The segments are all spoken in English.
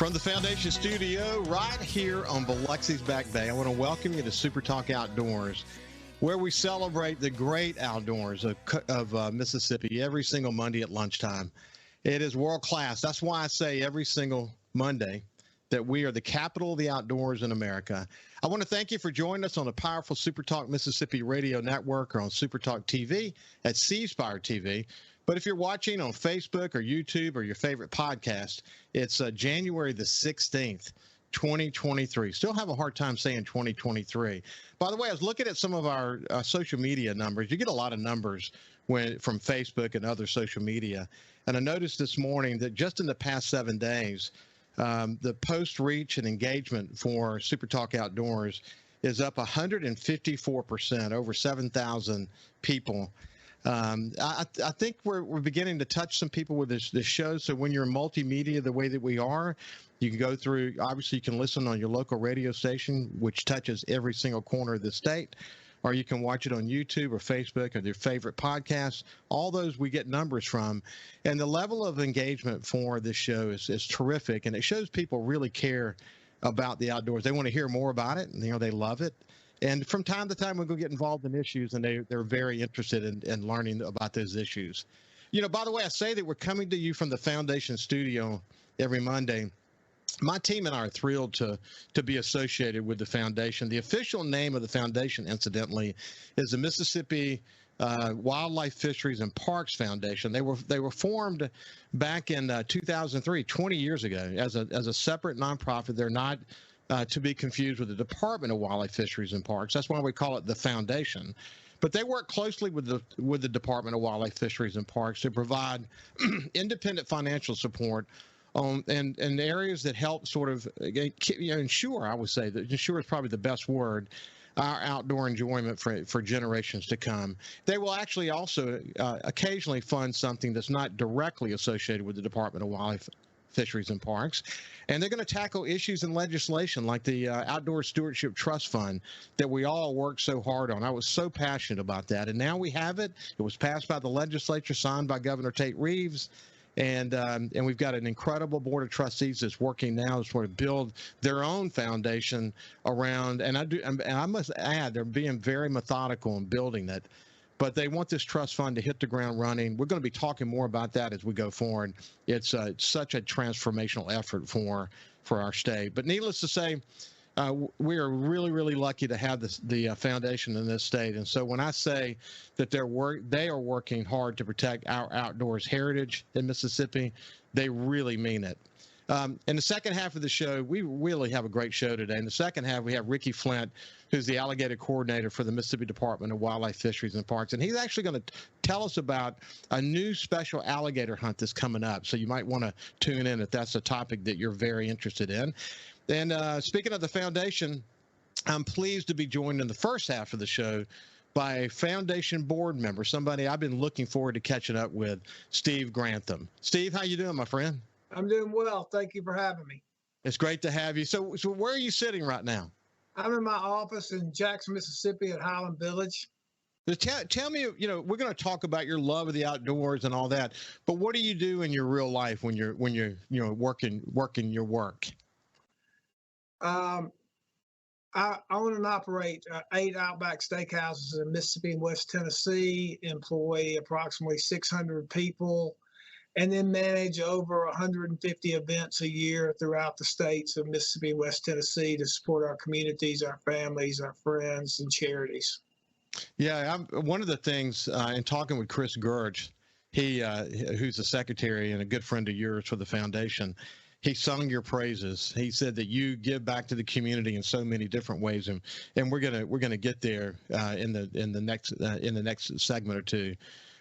From the Foundation Studio right here on Biloxi's Back Bay, I want to welcome you to SuperTalk Outdoors, where we celebrate the great outdoors of Mississippi every single Monday at lunchtime. It is world class. That's why I say every single Monday that we are the capital of the outdoors in America. I want to thank you for joining us on the powerful SuperTalk Mississippi radio network or on SuperTalk TV at C-Spire TV. But if you're watching on Facebook or YouTube or your favorite podcast, it's January the 16th, 2023. Still have a hard time saying 2023. By the way, I was looking at some of our social media numbers. You get a lot of numbers from Facebook and other social media. And I noticed this morning that just in the past 7 days, the post reach and engagement for SuperTalk Outdoors is up 154%, over 7,000 people. I think we're beginning to touch some people with this show. So when you're multimedia the way that we are, you can go through, obviously you can listen on your local radio station, which touches every single corner of the state, or you can watch it on YouTube or Facebook or your favorite podcasts. All those we get numbers from. And the level of engagement for this show is terrific. And it shows people really care about the outdoors. They want to hear more about it. And, they love it. And from time to time, we're going to get involved in issues, and they're very interested in learning about those issues. By the way, I say that we're coming to you from the Foundation Studio every Monday. My team and I are thrilled to be associated with the Foundation. The official name of the Foundation, incidentally, is the Mississippi Wildlife, Fisheries, and Parks Foundation. They were formed back in 2003, 20 years ago, as a separate nonprofit. They're not to be confused with the Department of Wildlife, Fisheries, and Parks. That's why we call it the Foundation. But they work closely with the Department of Wildlife, Fisheries, and Parks to provide independent financial support on and areas that help sort of ensure, I would say, that ensure is probably the best word, our outdoor enjoyment for generations to come. They will actually also occasionally fund something that's not directly associated with the Department of Wildlife, Fisheries, and Parks. And they're going to tackle issues in legislation like the Outdoor Stewardship Trust Fund that we all worked so hard on. I was so passionate about that. And now we have it. It was passed by the legislature, signed by Governor Tate Reeves. And we've got an incredible board of trustees that's working now to sort of build their own foundation around. And I must add, they're being very methodical in building it. But they want this trust fund to hit the ground running. We're going to be talking more about that as we go forward. It's such a transformational effort for our state. But needless to say, we are really, really lucky to have the foundation in this state. And so when I say that they are working hard to protect our outdoors heritage in Mississippi, they really mean it. In the second half of the show, we really have a great show today. In the second half, we have Ricky Flint, who's the alligator coordinator for the Mississippi Department of Wildlife, Fisheries, and Parks. And he's actually going to tell us about a new special alligator hunt that's coming up. So you might want to tune in if that's a topic that you're very interested in. And speaking of the foundation, I'm pleased to be joined in the first half of the show by a foundation board member, somebody I've been looking forward to catching up with, Steve Grantham. Steve, how you doing, my friend? I'm doing well. Thank you for having me. It's great to have you. So where are you sitting right now? I'm in my office in Jackson, Mississippi at Highland Village. Tell me, we're going to talk about your love of the outdoors and all that, but what do you do in your real life when you're working your work? I own and operate 8 Outback Steakhouses in Mississippi and West Tennessee, employ approximately 600 people, and then manage over 150 events a year throughout the states of Mississippi and West Tennessee to support our communities, our families, our friends, and charities. Yeah, one of the things in talking with Chris Gurge, who's the secretary and a good friend of yours for the foundation, he sung your praises. He said that you give back to the community in so many different ways, and we're gonna get there in the next segment or two.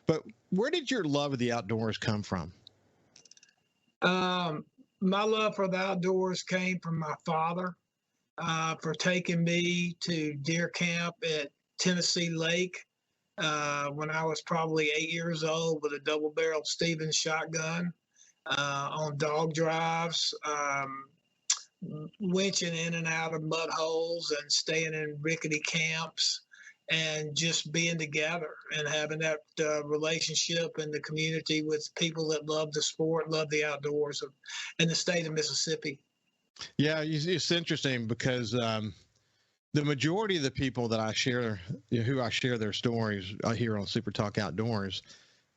But where did your love of the outdoors come from? My love for the outdoors came from my father for taking me to deer camp at Tennessee Lake when I was probably 8 years old with a double-barreled Stevens shotgun on dog drives, winching in and out of mud holes and staying in rickety camps and just being together and having that relationship in the community with people that love the sport, love the outdoors in the state of Mississippi. Yeah, it's interesting because the majority of the people that I share, who I share their stories here on Super Talk Outdoors,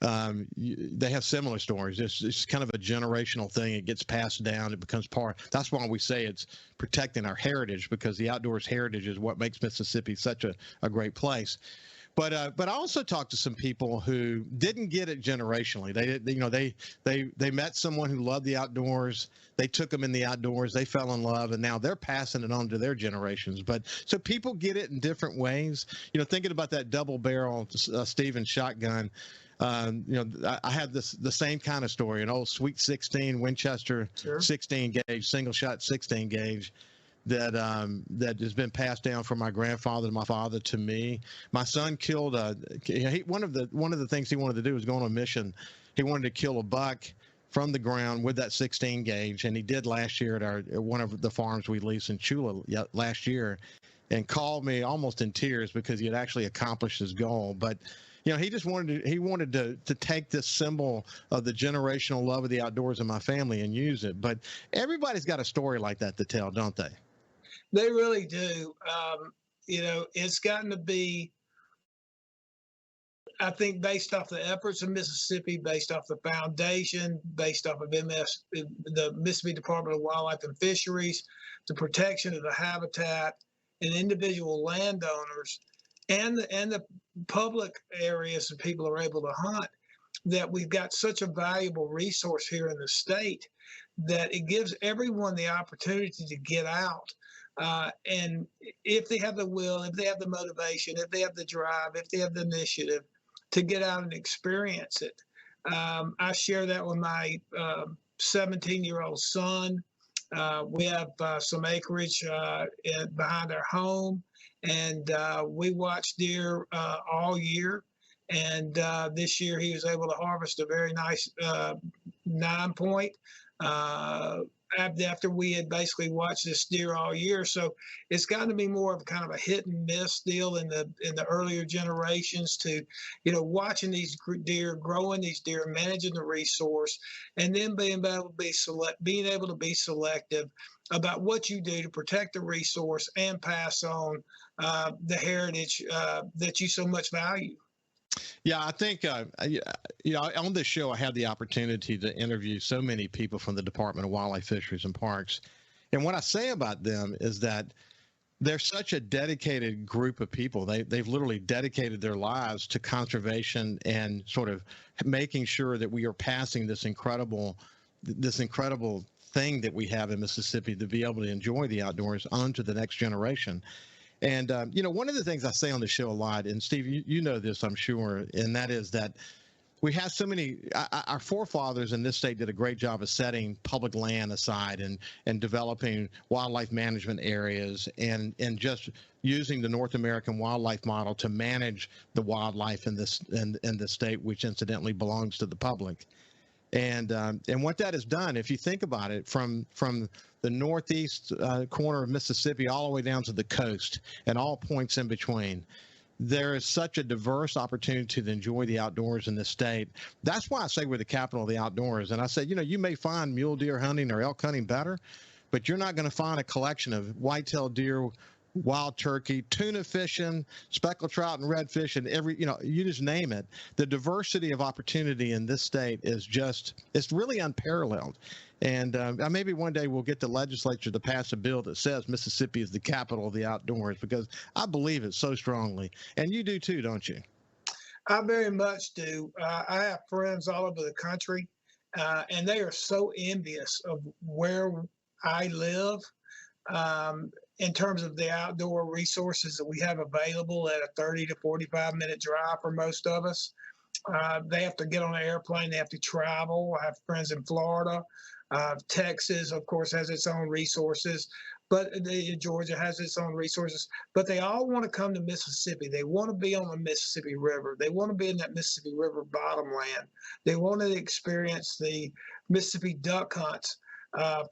they have similar stories. It's kind of a generational thing. It gets passed down. It becomes part. That's why we say it's protecting our heritage, because the outdoors heritage is what makes Mississippi such a great place. But I also talked to some people who didn't get it generationally. They met someone who loved the outdoors. They took them in the outdoors. They fell in love, and now they're passing it on to their generations. But so people get it in different ways. Thinking about that double barrel Stevens shotgun. I had the same kind of story, an old Sweet 16 Winchester Sure. 16 gauge, single shot 16 gauge that has been passed down from my grandfather to my father to me. My son killed one of the things he wanted to do was go on a mission. He wanted to kill a buck from the ground with that 16 gauge, and he did last year at one of the farms we leased in Chula last year, and called me almost in tears because he had actually accomplished his goal. But he just wanted to take this symbol of the generational love of the outdoors in my family and use it. But everybody's got a story like that to tell, don't they? They really do. It's gotten to be, I think, based off the efforts of Mississippi, based off the foundation, based off of the Mississippi Department of Wildlife and Fisheries, the protection of the habitat, and individual landowners, and the public areas that people are able to hunt, that we've got such a valuable resource here in the state that it gives everyone the opportunity to get out. And if they have the will, if they have the motivation, if they have the drive, if they have the initiative to get out and experience it. I share that with my 17-year-old son. We have some acreage behind our home, and we watch deer all year. And this year he was able to harvest a very nice 9-point after we had basically watched this deer all year. So it's got to be more of kind of a hit and miss deal in the earlier generations to, watching these deer, growing these deer, managing the resource, and then being able to be selective about what you do to protect the resource and pass on the heritage that you so much value. Yeah, I think, on this show, I had the opportunity to interview so many people from the Department of Wildlife, Fisheries, and Parks. And what I say about them is that they're such a dedicated group of people. They've literally dedicated their lives to conservation and sort of making sure that we are passing this incredible thing that we have in Mississippi to be able to enjoy the outdoors on to the next generation. And, one of the things I say on the show a lot, and Steve, you know this, I'm sure, and that is that we have so many, our forefathers in this state did a great job of setting public land aside and developing wildlife management areas and just using the North American wildlife model to manage the wildlife in this state, which incidentally belongs to the public. And what that has done, if you think about it, from the northeast corner of Mississippi all the way down to the coast and all points in between, there is such a diverse opportunity to enjoy the outdoors in this state. That's why I say we're the capital of the outdoors. And I said, you may find mule deer hunting or elk hunting better, but you're not going to find a collection of whitetail deer, wild turkey, tuna fishing, speckled trout, and redfish, and you just name it. The diversity of opportunity in this state it's really unparalleled. And maybe one day we'll get the legislature to pass a bill that says Mississippi is the capital of the outdoors, because I believe it so strongly. And you do too, don't you? I very much do. I have friends all over the country, and they are so envious of where I live. In terms of the outdoor resources that we have available at a 30 to 45-minute drive for most of us. They have to get on an airplane. They have to travel. I have friends in Florida. Texas, of course, has its own resources, but Georgia has its own resources. But they all want to come to Mississippi. They want to be on the Mississippi River. They want to be in that Mississippi River bottomland. They want to experience the Mississippi duck hunts,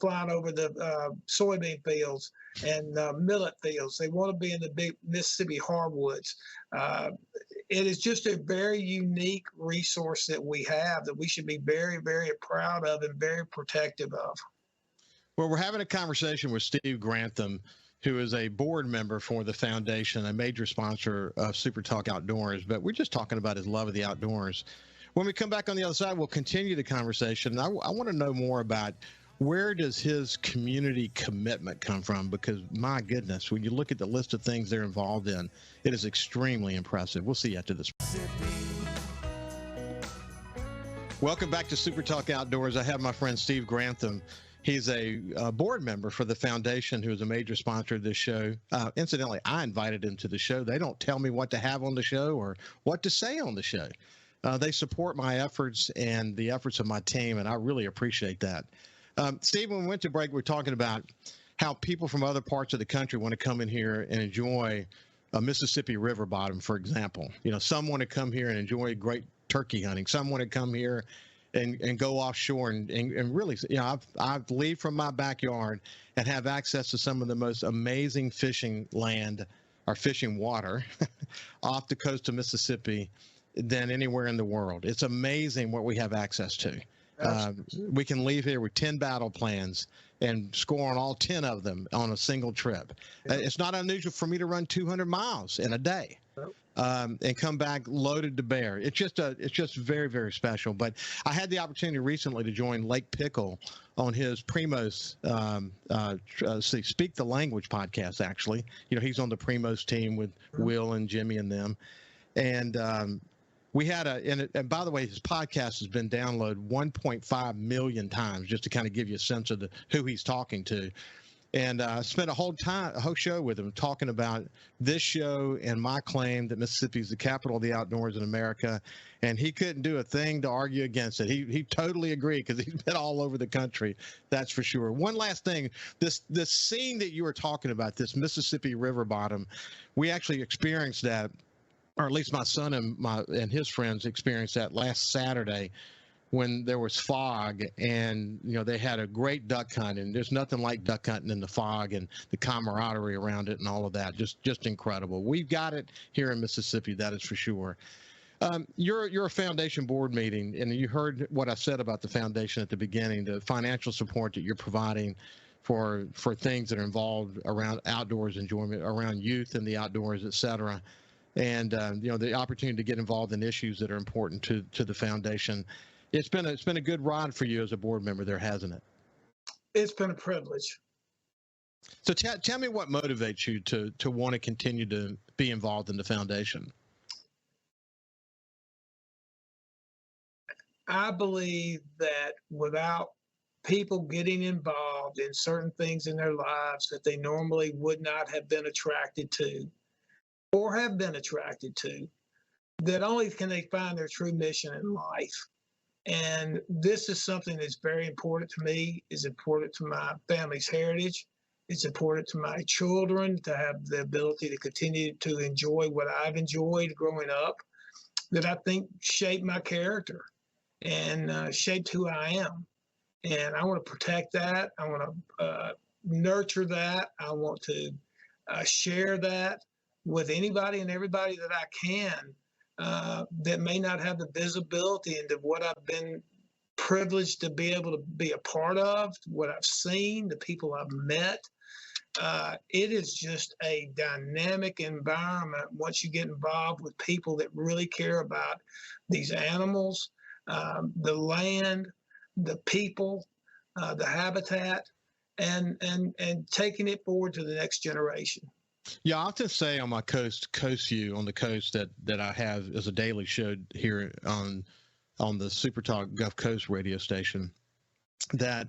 flying over the soybean fields and millet fields. They want to be in the big Mississippi hardwoods. It is just a very unique resource that we have that we should be very, very proud of and very protective of. Well, we're having a conversation with Steve Grantham, who is a board member for the foundation, a major sponsor of SuperTalk Outdoors. But we're just talking about his love of the outdoors. When we come back on the other side, we'll continue the conversation. I want to know more about where does his community commitment come from? Because, my goodness, when you look at the list of things they're involved in, it is extremely impressive. We'll see you after this. Welcome back to SuperTalk Outdoors. I have my friend Steve Grantham. He's a board member for the foundation, who is a major sponsor of this show. Incidentally, I invited him to the show. They don't tell me what to have on the show or what to say on the show. They support my efforts and the efforts of my team, and I really appreciate that. Steve, when we went to break, we were talking about how people from other parts of the country want to come in here and enjoy a Mississippi river bottom, for example. You know, some want to come here and enjoy great turkey hunting. Some want to come here and go offshore and really, you know, I leave from my backyard and have access to some of the most amazing fishing land or fishing water off the coast of Mississippi than anywhere in the world. It's amazing what we have access to. We can leave here with 10 battle plans and score on all 10 of them on a single trip. It's not unusual for me to run 200 miles in a day. And come back loaded to bear. It's just very, very special. But I had the opportunity recently to join Lake Pickle on his Primos Speak the Language podcast. Actually, you know, he's on the Primos team with Will and Jimmy and them. And we had and by the way, his podcast has been downloaded 1.5 million times, just to kind of give you a sense of who he's talking to. And I spent a whole show with him talking about this show and my claim that Mississippi is the capital of the outdoors in America. And he couldn't do a thing to argue against it. He totally agreed, because he's been all over the country. That's for sure. One last thing, this scene that you were talking about, this Mississippi river bottom, we actually experienced that, or at least my son and his friends experienced that last Saturday, when there was fog, and you know, they had a great duck hunt, and there's nothing like duck hunting in the fog and the camaraderie around it and all of that. Just incredible. We've got it here in Mississippi, that is for sure. You're a foundation board meeting, and you heard what I said about the foundation at the beginning, the financial support that you're providing for things that are involved around outdoors enjoyment, around youth and the outdoors, et cetera. And you know, the opportunity to get involved in issues that are important to the foundation. It's been a good ride for you as a board member there, hasn't it? It's been a privilege. So tell me what motivates you to want to continue to be involved in the foundation. I believe that without people getting involved in certain things in their lives that they normally would not have been attracted to or have been attracted to, that only can they find their true mission in life. And this is something that's very important to me, is important to my family's heritage. It's important to my children to have the ability to continue to enjoy what I've enjoyed growing up, that I think shaped my character and shaped who I am. And I want to protect that. I want to nurture that. I want to share that with anybody and everybody that I can. That may not have the visibility into what I've been privileged to be able to be a part of, what I've seen, the people I've met. It is just a dynamic environment once you get involved with people that really care about these animals, the land, the people, the habitat, and taking it forward to the next generation. Yeah, I often say on my Coast View on the coast that I have as a daily show here on the SuperTalk Gulf Coast radio station, that,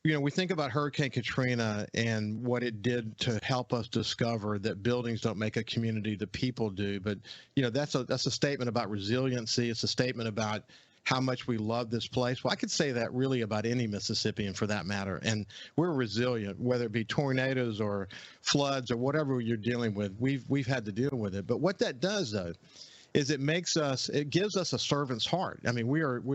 you know, we think about Hurricane Katrina and what it did to help us discover that buildings don't make a community, the people do. But, you know, that's a statement about resiliency. It's a statement about how much we love this place. Well, I could say that really about any Mississippian for that matter. And we're resilient, whether it be tornadoes or floods or whatever you're dealing with. We've had to deal with it. But what that does, though, is it gives us a servant's heart. I mean,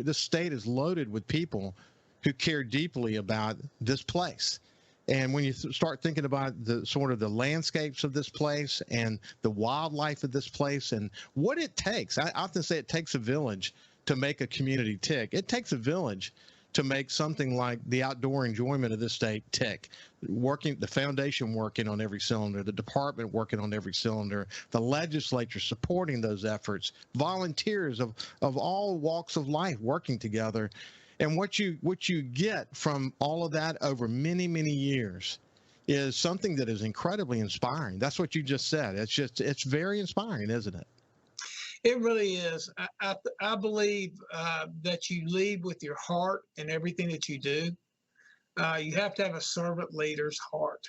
this state is loaded with people who care deeply about this place. And when you start thinking about the sort of the landscapes of this place and the wildlife of this place and what it takes, I often say it takes a village to make a community tick. It takes a village to make something like the outdoor enjoyment of this state tick. Working, the foundation working on every cylinder, the department working on every cylinder, the legislature supporting those efforts, volunteers of all walks of life working together. And what you get from all of that over many, many years is something that is incredibly inspiring. That's what you just said. It's very inspiring, isn't it? It really is. I believe that you lead with your heart in everything that you do. You have to have a servant leader's heart,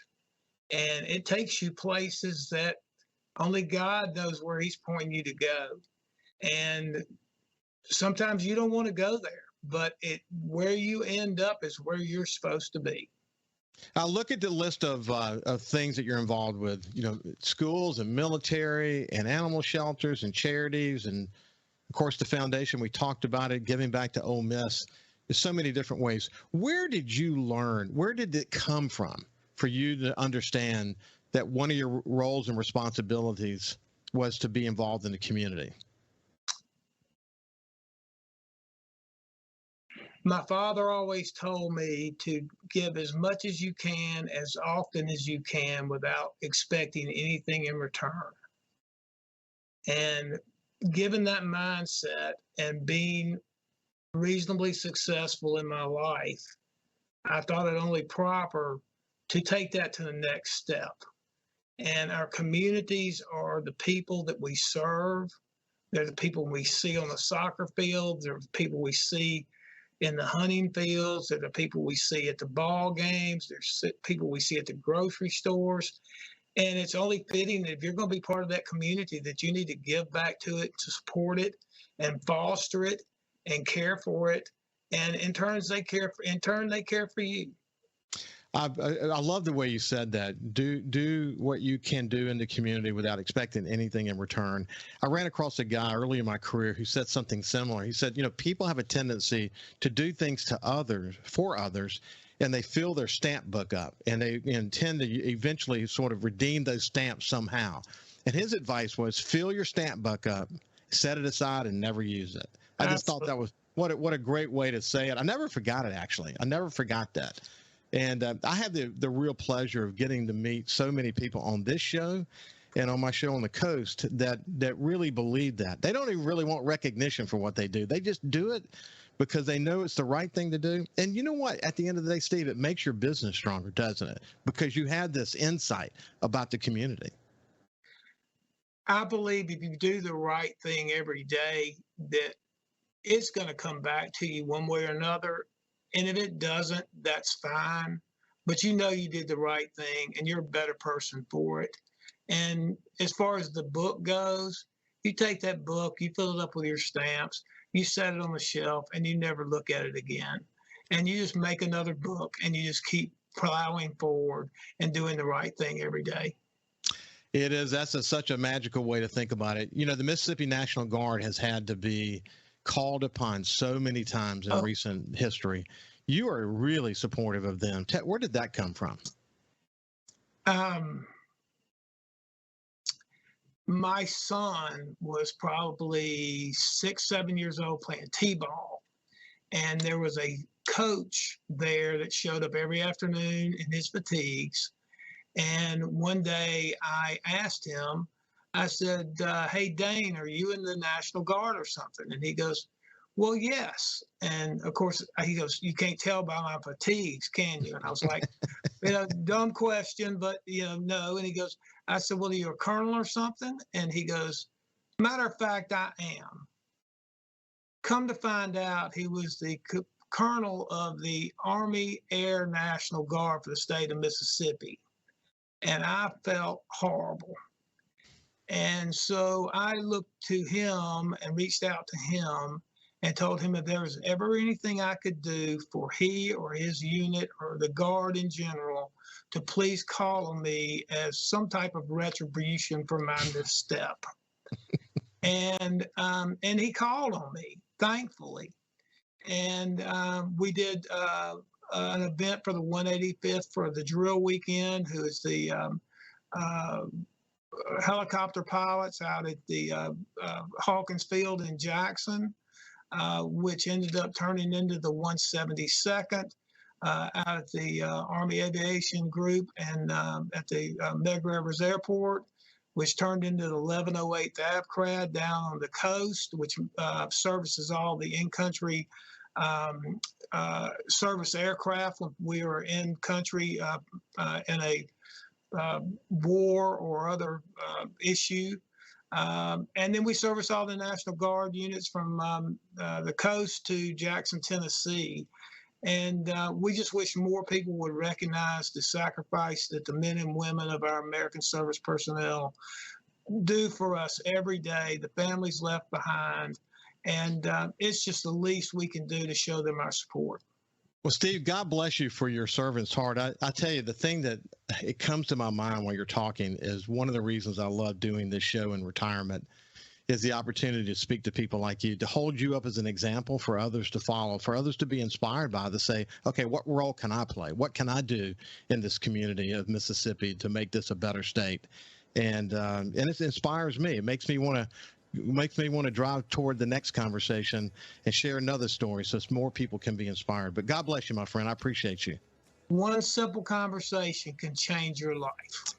and it takes you places that only God knows where He's pointing you to go. And sometimes you don't want to go there, but where you end up is where you're supposed to be. Look at the list of things that you're involved with. You know, schools and military and animal shelters and charities, and of course the foundation. We talked about it, giving back to Ole Miss. There's so many different ways. Where did you learn? Where did it come from for you to understand that one of your roles and responsibilities was to be involved in the community? My father always told me to give as much as you can, as often as you can, without expecting anything in return. And given that mindset and being reasonably successful in my life, I thought it only proper to take that to the next step. And our communities are the people that we serve. They're the people we see on the soccer field. They're the people we see in the hunting fields. They're the people we see at the ball games. There's people we see at the grocery stores. And it's only fitting that if you're going to be part of that community, that you need to give back to it, to support it and foster it and care for it. And in turn, they care for you. I love the way you said that. Do what you can do in the community without expecting anything in return. I ran across a guy early in my career who said something similar. He said, people have a tendency to do things to others, for others, and they fill their stamp book up, and they intend to eventually sort of redeem those stamps somehow. And his advice was fill your stamp book up, set it aside, and never use it. I just thought that was what a great way to say it. I never forgot it, actually. I never forgot that. And I had the real pleasure of getting to meet so many people on this show and on my show on the coast that really believe that. They don't even really want recognition for what they do. They just do it because they know it's the right thing to do. And you know what? At the end of the day, Steve, it makes your business stronger, doesn't it? Because you have this insight about the community. I believe if you do the right thing every day, that it's going to come back to you one way or another. And if it doesn't, that's fine. But you did the right thing and you're a better person for it. And as far as the book goes, you take that book, you fill it up with your stamps, you set it on the shelf, and you never look at it again. And you just make another book and you just keep plowing forward and doing the right thing every day. It is. That's such a magical way to think about it. The Mississippi National Guard has had to be called upon so many times in recent history. You are really supportive of them. Where did that come from? My son was probably 6, 7 years old playing t-ball, and there was a coach there that showed up every afternoon in his fatigues. And one day I asked him, I said, hey, Dane, are you in the National Guard or something? And he goes, well, yes. And of course, he goes, you can't tell by my fatigues, can you? And I was like, dumb question, but, no. And he goes, I said, well, are you a colonel or something? And he goes, matter of fact, I am. Come to find out, he was the colonel of the Army Air National Guard for the state of Mississippi. And I felt horrible. And so I looked to him and reached out to him and told him if there was ever anything I could do for he or his unit or the Guard in general, to please call on me as some type of retribution for my misstep. And he called on me, thankfully. And we did an event for the 185th for the drill weekend, who is the helicopter pilots out at the Hawkins Field in Jackson. which ended up turning into the 172nd out at the Army Aviation Group and at the Meg Rivers Airport, which turned into the 1108th AVCRAD down on the coast, which services all the in-country service aircraft when we are in country in a war or other issue. And then we service all the National Guard units from the coast to Jackson, Tennessee. And we just wish more people would recognize the sacrifice that the men and women of our American service personnel do for us every day, the families left behind. And it's just the least we can do to show them our support. Well, Steve, God bless you for your servant's heart. I tell you, the thing that it comes to my mind while you're talking is one of the reasons I love doing this show in retirement is the opportunity to speak to people like you, to hold you up as an example for others to follow, for others to be inspired by, to say, okay, what role can I play? What can I do in this community of Mississippi to make this a better state? And it inspires me. It makes me want to drive toward the next conversation and share another story so more people can be inspired. But God bless you, my friend. I appreciate you. One simple conversation can change your life.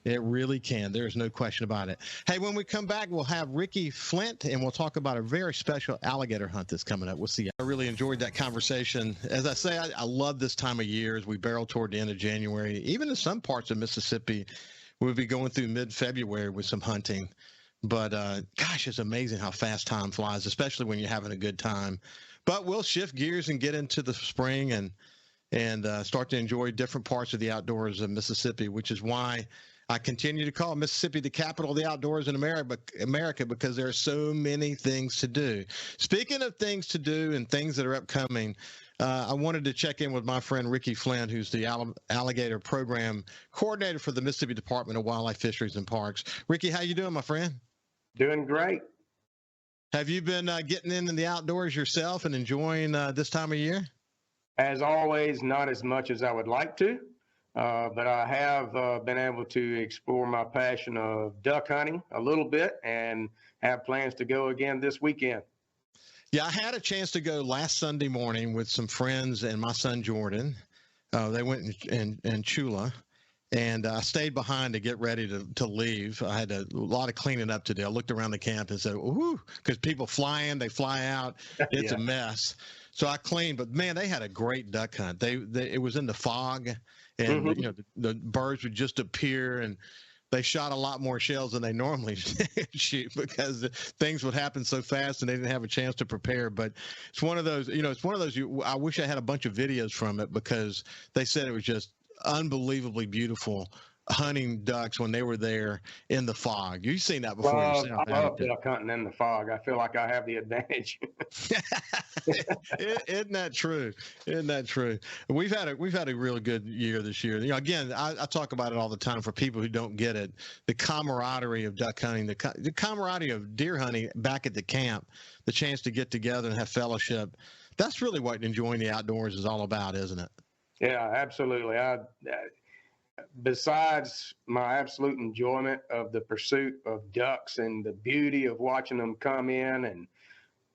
It really can. There's no question about it. Hey, when we come back, we'll have Ricky Flint, and we'll talk about a very special alligator hunt that's coming up. We'll see. I really enjoyed that conversation. As I say, I love this time of year as we barrel toward the end of January. Even in some parts of Mississippi, we'll be going through mid-February with some hunting. But, gosh, it's amazing how fast time flies, especially when you're having a good time. But we'll shift gears and get into the spring and start to enjoy different parts of the outdoors of Mississippi, which is why I continue to call Mississippi the capital of the outdoors in America, because there are so many things to do. Speaking of things to do and things that are upcoming, I wanted to check in with my friend Ricky Flint, who's the alligator program coordinator for the Mississippi Department of Wildlife, Fisheries, and Parks. Ricky, how you doing, my friend? Doing great. Have you been getting in the outdoors yourself and enjoying this time of year? As always, not as much as I would like to, but I have been able to explore my passion of duck hunting a little bit and have plans to go again this weekend. Yeah, I had a chance to go last Sunday morning with some friends and my son Jordan. They went in Chula, and I stayed behind to get ready to leave. I had a lot of cleaning up to do. I looked around the camp and said, "Ooh," because people fly in, they fly out. It's a mess. So I cleaned, but man, they had a great duck hunt. It was in the fog, and you know the birds would just appear, and they shot a lot more shells than they normally shoot because things would happen so fast and they didn't have a chance to prepare. But it's one of those, I wish I had a bunch of videos from it because they said it was just unbelievably beautiful hunting ducks when they were there in the fog. You've seen that before yourself. I love duck hunting in the fog. I feel like I have the advantage. Isn't that true? Isn't that true? We've had a really good year this year. You know, again, I talk about it all the time for people who don't get it. The camaraderie of duck hunting, the camaraderie of deer hunting back at the camp, the chance to get together and have fellowship. That's really what enjoying the outdoors is all about, isn't it? Yeah, absolutely. Besides my absolute enjoyment of the pursuit of ducks and the beauty of watching them come in, and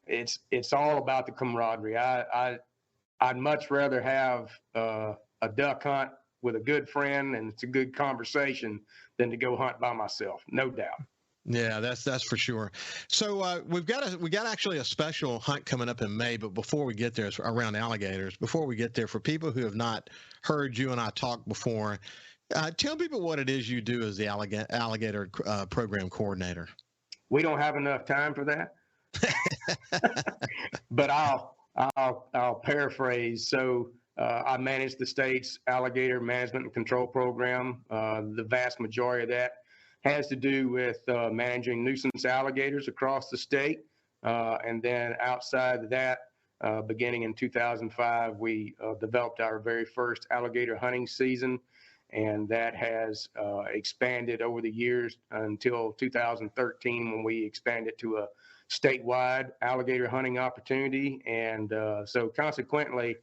it's all about the camaraderie. I'd much rather have a duck hunt with a good friend and it's a good conversation than to go hunt by myself, no doubt. Yeah, that's for sure. So we got actually a special hunt coming up in May, but before we get there, it's around alligators. Before we get there, for people who have not heard you and I talk before, tell people what it is you do as the alligator program coordinator. We don't have enough time for that, but I'll paraphrase. So I manage the state's alligator management and control program. The vast majority of that has to do with managing nuisance alligators across the state. And then outside of that, beginning in 2005, we developed our very first alligator hunting season. And that has expanded over the years until 2013 when we expanded to a statewide alligator hunting opportunity. And so consequently,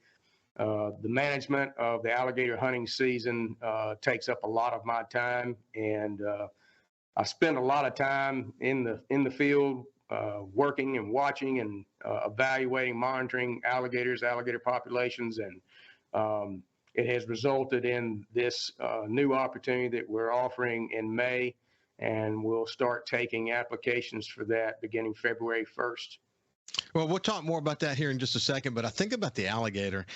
the management of the alligator hunting season takes up a lot of my time. And I spend a lot of time in the field working and watching and evaluating, monitoring alligator populations, and it has resulted in this new opportunity that we're offering in May, and we'll start taking applications for that beginning February 1st. Well, we'll talk more about that here in just a second, but I think about the alligator.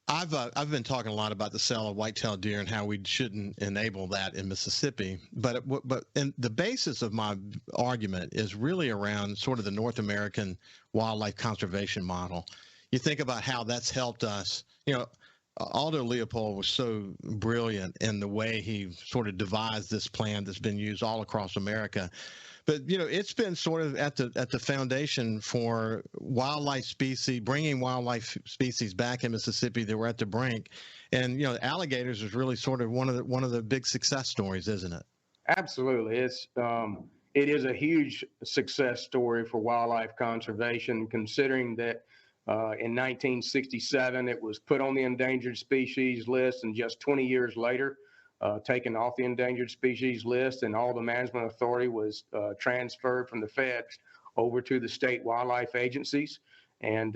I've been talking a lot about the sale of white-tailed deer and how we shouldn't enable that in Mississippi. But and the basis of my argument is really around sort of the North American wildlife conservation model. You think about how that's helped us. Aldo Leopold was so brilliant in the way he sort of devised this plan that's been used all across America. But it's been sort of at the foundation for wildlife species, bringing wildlife species back in Mississippi that were at the brink, and alligators is really sort of one of the big success stories, isn't it? Absolutely, it is a huge success story for wildlife conservation, considering that in 1967 it was put on the endangered species list, and just 20 years later, taken off the endangered species list, and all the management authority was transferred from the feds over to the state wildlife agencies, and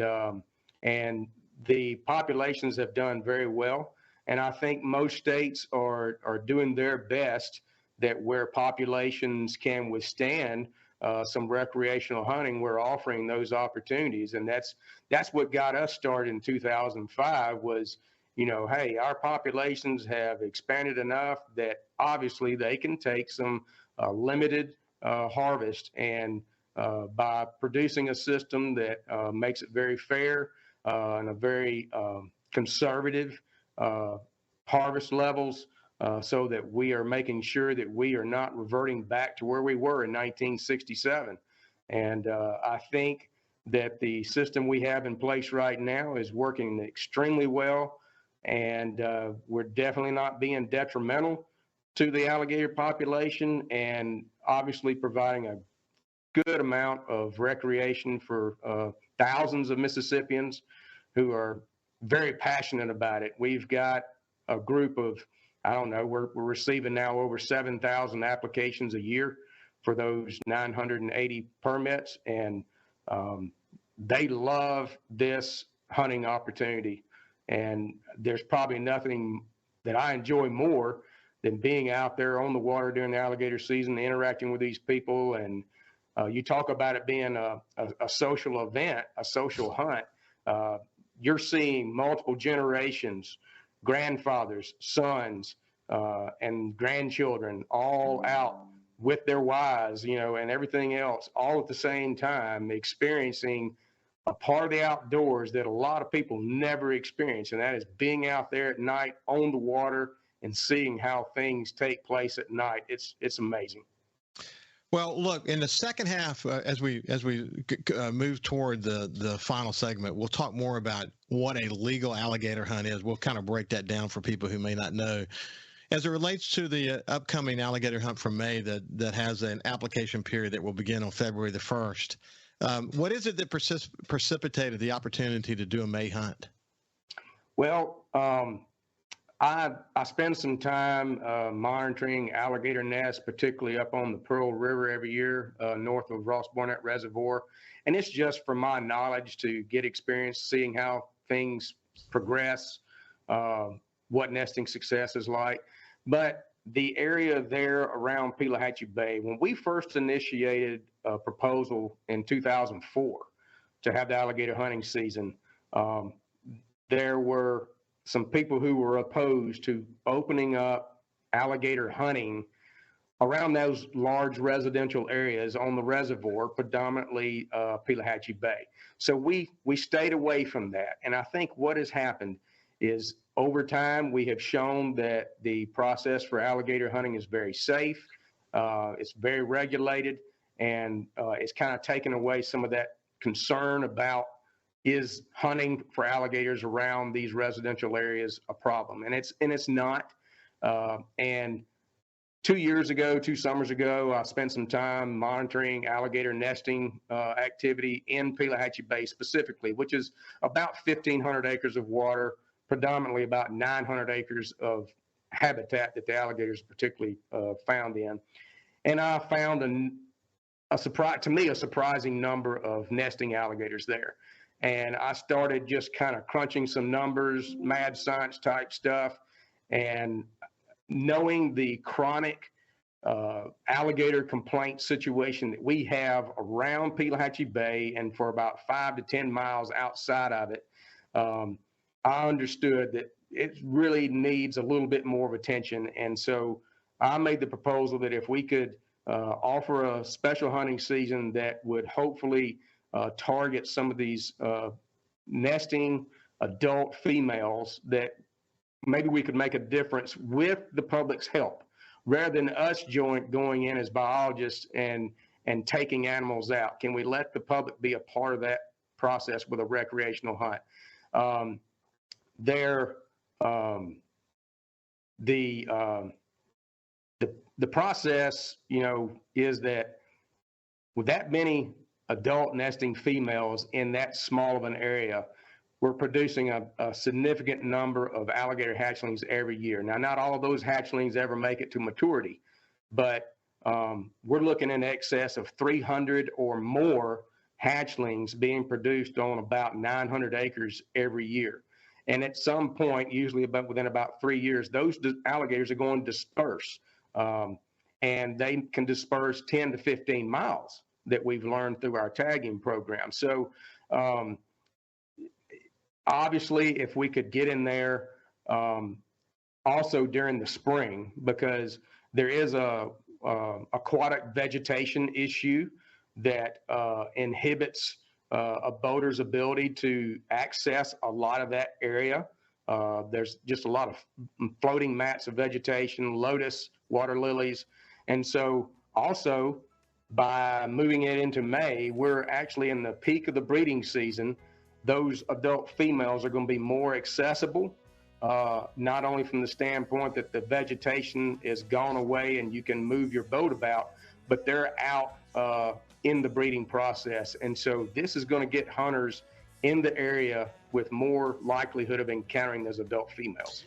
the populations have done very well. And I think most states are doing their best, that where populations can withstand some recreational hunting, we're offering those opportunities. And that's what got us started in 2005 was, hey, our populations have expanded enough that obviously they can take some limited harvest, and by producing a system that makes it very fair and a very conservative harvest levels, so that we are making sure that we are not reverting back to where we were in 1967. And I think that the system we have in place right now is working extremely well. And we're definitely not being detrimental to the alligator population, and obviously providing a good amount of recreation for thousands of Mississippians who are very passionate about it. We've got a group of, I don't know, we're receiving now over 7,000 applications a year for those 980 permits, and they love this hunting opportunity. And there's probably nothing that I enjoy more than being out there on the water during the alligator season, interacting with these people. And you talk about it being a social event, a social hunt. You're seeing multiple generations, grandfathers, sons, and grandchildren all out with their wives, and everything else, all at the same time, experiencing a part of the outdoors that a lot of people never experience, and that is being out there at night on the water and seeing how things take place at night. It's amazing. Well, look, in the second half, as we move toward the final segment, we'll talk more about what a legal alligator hunt is. We'll kind of break that down for people who may not know. As it relates to the upcoming alligator hunt from May that has an application period that will begin on February the 1st, what is it that precipitated the opportunity to do a May hunt? Well, I spend some time monitoring alligator nests, particularly up on the Pearl River every year, north of Ross Barnett Reservoir. And it's just for my knowledge to get experience, seeing how things progress, what nesting success is like. But the area there around Pelahatchie Bay, when we first initiated a proposal in 2004 to have the alligator hunting season, there were some people who were opposed to opening up alligator hunting around those large residential areas on the reservoir, predominantly Pelahatchie Bay. So we stayed away from that. And I think what has happened is over time, we have shown that the process for alligator hunting is very safe. It's very regulated, and it's kind of taken away some of that concern about, is hunting for alligators around these residential areas a problem? And it's not. And 2 summers ago, I spent some time monitoring alligator nesting activity in Pelahatchie Bay specifically, which is about 1,500 acres of water, predominantly about 900 acres of habitat that the alligators particularly found in. And I found a surprising number of nesting alligators there. And I started just kind of crunching some numbers, mad science type stuff, and knowing the chronic alligator complaint situation that we have around Pelahatchie Bay and for about 5 to 10 miles outside of it, I understood that it really needs a little bit more of attention. And so I made the proposal that if we could offer a special hunting season that would hopefully target some of these nesting adult females, that maybe we could make a difference with the public's help, rather than us going in as biologists and taking animals out. Can we let the public be a part of that process with a recreational hunt? The process, is that with that many adult nesting females in that small of an area, we're producing a significant number of alligator hatchlings every year. Now, not all of those hatchlings ever make it to maturity, but we're looking in excess of 300 or more hatchlings being produced on about 900 acres every year. And at some point, usually within about 3 years, those alligators are going to disperse. And they can disperse 10 to 15 miles that we've learned through our tagging program. So obviously, if we could get in there also during the spring, because there is a aquatic vegetation issue that inhibits a boater's ability to access a lot of that area. There's just a lot of floating mats of vegetation, lotus, water lilies. And so also by moving it into May, we're actually in the peak of the breeding season. Those adult females are going to be more accessible, not only from the standpoint that the vegetation is gone away and you can move your boat about, but they're out in the breeding process. And so this is going to get hunters in the area with more likelihood of encountering those adult females.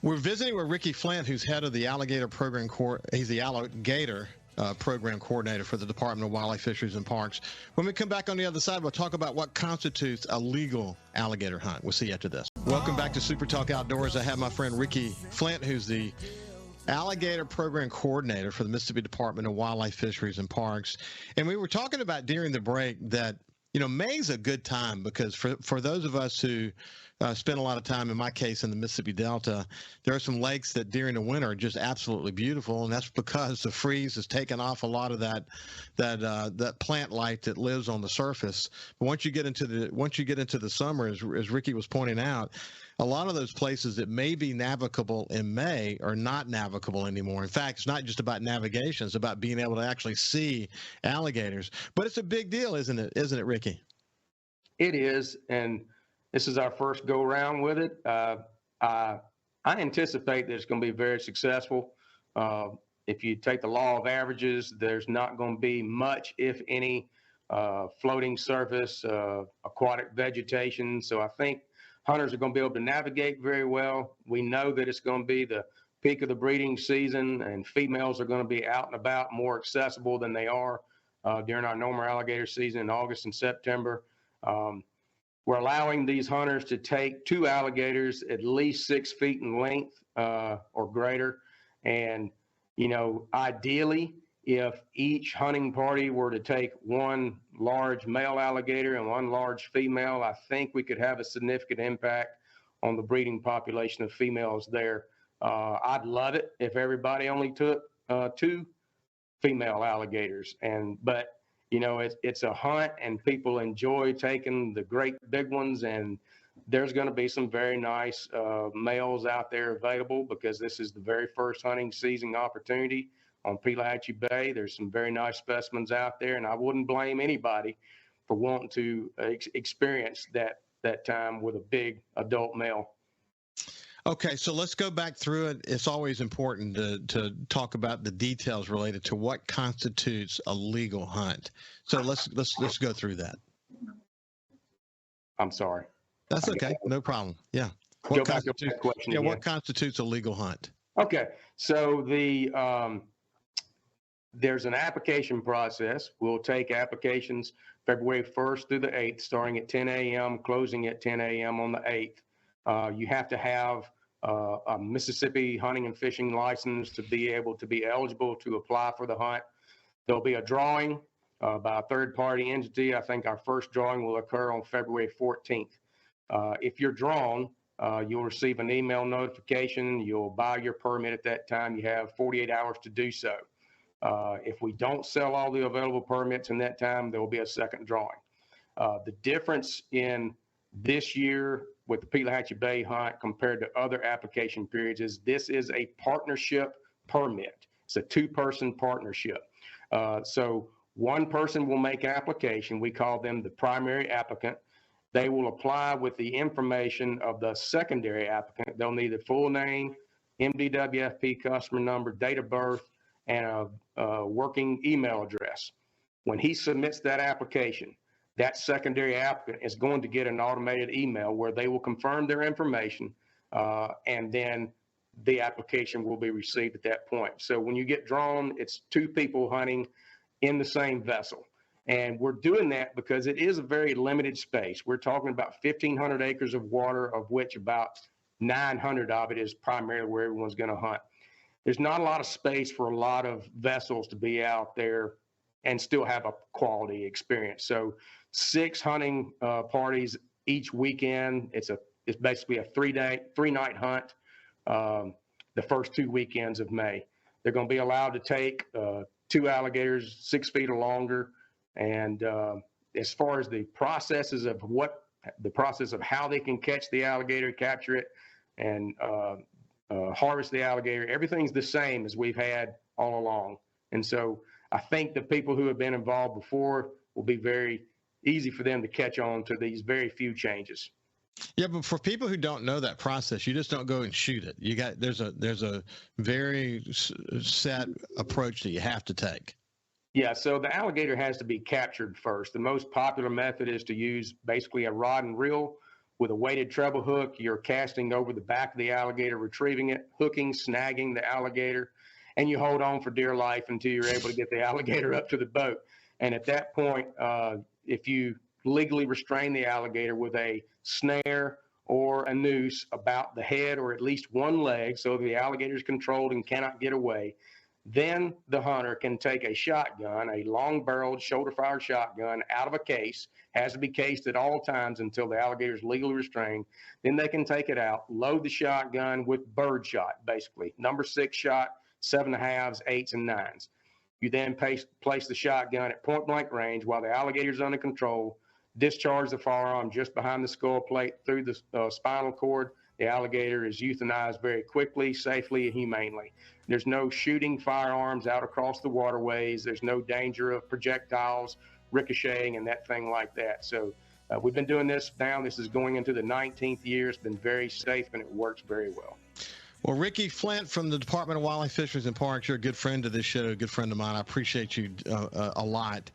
We're visiting with Ricky Flint, who's head of the alligator program. He's the alligator program coordinator for the Department of Wildlife, Fisheries, and Parks. When we come back on the other side, we'll talk about what constitutes a legal alligator hunt. We'll see you after this. Welcome back to Super Talk Outdoors. I have my friend Ricky Flint, who's the alligator program coordinator for the Mississippi Department of Wildlife, Fisheries, and Parks. And we were talking about during the break that, May's a good time because for those of us who spend a lot of time, in my case, in the Mississippi Delta, there are some lakes that during the winter are just absolutely beautiful, and that's because the freeze has taken off a lot of that plant life that lives on the surface. But once you get into the summer, as Ricky was pointing out, a lot of those places that may be navigable in May are not navigable anymore. In fact, it's not just about navigation; it's about being able to actually see alligators. But it's a big deal, isn't it, Ricky? It is, and this is our first go around with it. I anticipate that it's going to be very successful. If you take the law of averages, there's not going to be much, if any, floating surface, aquatic vegetation. So I think hunters are going to be able to navigate very well. We know that it's going to be the peak of the breeding season, and females are going to be out and about, more accessible than they are during our normal alligator season in August and September. We're allowing these hunters to take 2 alligators at least 6 feet in length or greater. And, ideally, if each hunting party were to take 1 large male alligator and 1 large female, I think we could have a significant impact on the breeding population of females there. I'd love it if everybody only took 2 female alligators. But it's a hunt, and people enjoy taking the great big ones, and there's going to be some very nice males out there available because this is the very first hunting season opportunity on Pelahatchie Bay. There's some very nice specimens out there, and I wouldn't blame anybody for wanting to experience that time with a big adult male. Okay, so let's go back through it. It's always important to talk about the details related to what constitutes a legal hunt. So let's go through that. I'm sorry. That's okay. No problem. Yeah. What constitutes a legal hunt? Okay, so there's an application process. We'll take applications February 1st through the 8th, starting at 10 a.m., closing at 10 a.m. on the 8th. You have to have a Mississippi hunting and fishing license to be able to be eligible to apply for the hunt. There'll be a drawing by a third-party entity. I think our first drawing will occur on February 14th. If you're drawn, you'll receive an email notification. You'll buy your permit at that time. You have 48 hours to do so. If we don't sell all the available permits in that time, there will be a second drawing. The difference in this year with the Pelahatchie Bay hunt compared to other application periods is this is a partnership permit. It's a two-person partnership. So one person will make an application. We call them the primary applicant. They will apply with the information of the secondary applicant. They'll need the full name, MDWFP customer number, date of birth, and a working email address. When he submits that application, that secondary applicant is going to get an automated email where they will confirm their information, and then the application will be received at that point. So when you get drawn, it's two people hunting in the same vessel. And we're doing that because it is a very limited space. We're talking about 1,500 acres of water, of which about 900 of it is primarily where everyone's going to hunt. There's not a lot of space for a lot of vessels to be out there and still have a quality experience. So 6 hunting parties each weekend. It's basically a three-night hunt the first 2 weekends of May. They're going to be allowed to take 2 alligators 6 feet or longer. And as far as the processes of how they can catch the alligator, capture it, and harvest the alligator, everything's the same as we've had all along. And so I think the people who have been involved before will be very easy for them to catch on to these very few changes. Yeah, but for people who don't know that process, you just don't go and shoot it. There's a very set approach that you have to take. Yeah, so the alligator has to be captured first. The most popular method is to use basically a rod and reel with a weighted treble hook. You're casting over the back of the alligator, retrieving it, hooking, snagging the alligator, and you hold on for dear life until you're able to get the alligator up to the boat. And at that point, if you legally restrain the alligator with a snare or a noose about the head or at least one leg so the alligator is controlled and cannot get away, then the hunter can take a shotgun, a long-barreled, shoulder-fired shotgun out of a case, has to be cased at all times until the alligator is legally restrained. Then they can take it out, load the shotgun with bird shot, basically, number 6 shot, 7.5s, 8s, and 9s. You then place the shotgun at point-blank range while the alligator is under control, discharge the firearm just behind the skull plate through the spinal cord. The alligator is euthanized very quickly, safely, and humanely. There's no shooting firearms out across the waterways. There's no danger of projectiles ricocheting and that thing like that. So we've been doing this now. This is going into the 19th year. It's been very safe, and it works very well. Well, Ricky Flint from the Department of Wildlife, Fisheries, and Parks, you're a good friend of this show, a good friend of mine. I appreciate you a lot.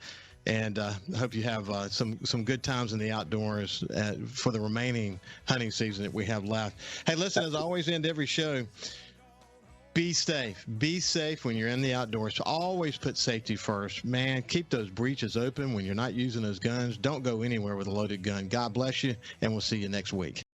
And I hope you have some good times in the outdoors for the remaining hunting season that we have left. Hey, listen, as I always end every show, be safe. Be safe when you're in the outdoors. Always put safety first. Man, keep those breeches open when you're not using those guns. Don't go anywhere with a loaded gun. God bless you, and we'll see you next week.